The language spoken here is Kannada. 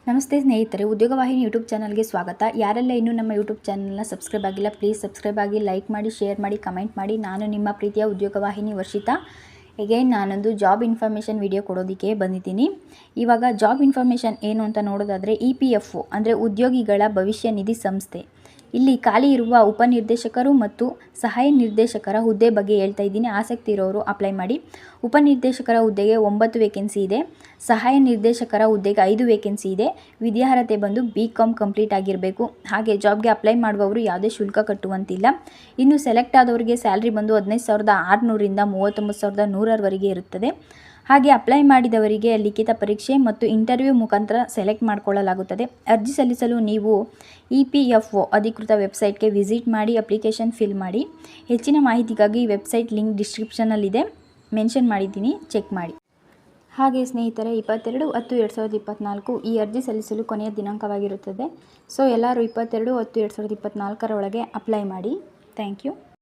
ನಮಸ್ತೆ ಸ್ನೇಹಿತರೆ, ಉದ್ಯೋಗವಾಹಿನಿ ಯೂಟ್ಯೂಬ್ ಚಾನಲ್ಗೆ ಸ್ವಾಗತ. ಯಾರೆಲ್ಲ ಇನ್ನೂ ನಮ್ಮ ಯೂಟ್ಯೂಬ್ ಚಾನಲ್ನ ಸಬ್ಸ್ಕ್ರೈಬ್ ಆಗಿಲ್ಲ, ಪ್ಲೀಸ್ ಸಬ್ಸ್ಕ್ರೈಬ್ ಆಗಿ, ಲೈಕ್ ಮಾಡಿ, ಶೇರ್ ಮಾಡಿ, ಕಮೆಂಟ್ ಮಾಡಿ. ನಾನು ನಿಮ್ಮ ಪ್ರೀತಿಯ ಉದ್ಯೋಗವಾಹಿನಿ ವರ್ಷಿತಾ. ಎಗೈನ್ ನಾನೊಂದು ಜಾಬ್ ಇನ್ಫಾರ್ಮೇಷನ್ ವಿಡಿಯೋ ಕೊಡೋದಕ್ಕೆ ಬಂದಿದ್ದೀನಿ. ಇವಾಗ ಜಾಬ್ ಇನ್ಫಾರ್ಮೇಷನ್ ಏನು ಅಂತ ನೋಡೋದಾದರೆ, EPFO ಅಂದರೆ ಉದ್ಯೋಗಿಗಳ ಭವಿಷ್ಯ ನಿಧಿ ಸಂಸ್ಥೆ. ಇಲ್ಲಿ ಖಾಲಿ ಇರುವ ಉಪನಿರ್ದೇಶಕರು ಮತ್ತು ಸಹಾಯ ನಿರ್ದೇಶಕರ ಹುದ್ದೆ ಬಗ್ಗೆ ಹೇಳ್ತಾ ಇದ್ದೀನಿ. ಆಸಕ್ತಿ ಇರೋರು ಅಪ್ಲೈ ಮಾಡಿ. ಉಪನಿರ್ದೇಶಕರ ಹುದ್ದೆಗೆ 9 ವೇಕೆನ್ಸಿ ಇದೆ. ಸಹಾಯ ನಿರ್ದೇಶಕರ ಹುದ್ದೆಗೆ 5 ವೇಕೆನ್ಸಿ ಇದೆ. ವಿದ್ಯಾರ್ಹತೆ ಬಂದು BCom ಕಂಪ್ಲೀಟ್ ಆಗಿರಬೇಕು. ಹಾಗೆ ಜಾಬ್ಗೆ ಅಪ್ಲೈ ಮಾಡುವವರು ಯಾವುದೇ ಶುಲ್ಕ ಕಟ್ಟುವಂತಿಲ್ಲ. ಇನ್ನು ಸೆಲೆಕ್ಟ್ ಆದವರಿಗೆ ಸ್ಯಾಲ್ರಿ ಬಂದು 15,600ರಿಂದ 39,100ರವರೆಗೆ ಇರುತ್ತದೆ. ಹಾಗೆ ಅಪ್ಲೈ ಮಾಡಿದವರಿಗೆ ಲಿಖಿತ ಪರೀಕ್ಷೆ ಮತ್ತು ಇಂಟರ್ವ್ಯೂ ಮುಖಾಂತರ ಸೆಲೆಕ್ಟ್ ಮಾಡಿಕೊಳ್ಳಲಾಗುತ್ತದೆ. ಅರ್ಜಿ ಸಲ್ಲಿಸಲು ನೀವು EPFO ಅಧಿಕೃತ ವೆಬ್ಸೈಟ್ಗೆ ವಿಸಿಟ್ ಮಾಡಿ ಅಪ್ಲಿಕೇಶನ್ ಫಿಲ್ ಮಾಡಿ. ಹೆಚ್ಚಿನ ಮಾಹಿತಿಗಾಗಿ ಈ ವೆಬ್ಸೈಟ್ ಲಿಂಕ್ ಡಿಸ್ಕ್ರಿಪ್ಷನಲ್ಲಿದೆ, ಮೆನ್ಷನ್ ಮಾಡಿದ್ದೀನಿ, ಚೆಕ್ ಮಾಡಿ. ಹಾಗೆ ಸ್ನೇಹಿತರೆ, 22/10/2024 ಈ ಅರ್ಜಿ ಸಲ್ಲಿಸಲು ಕೊನೆಯ ದಿನಾಂಕವಾಗಿರುತ್ತದೆ. ಸೊ ಎಲ್ಲರೂ 22/10/2024 ಒಳಗೆ ಅಪ್ಲೈ ಮಾಡಿ. Thank you.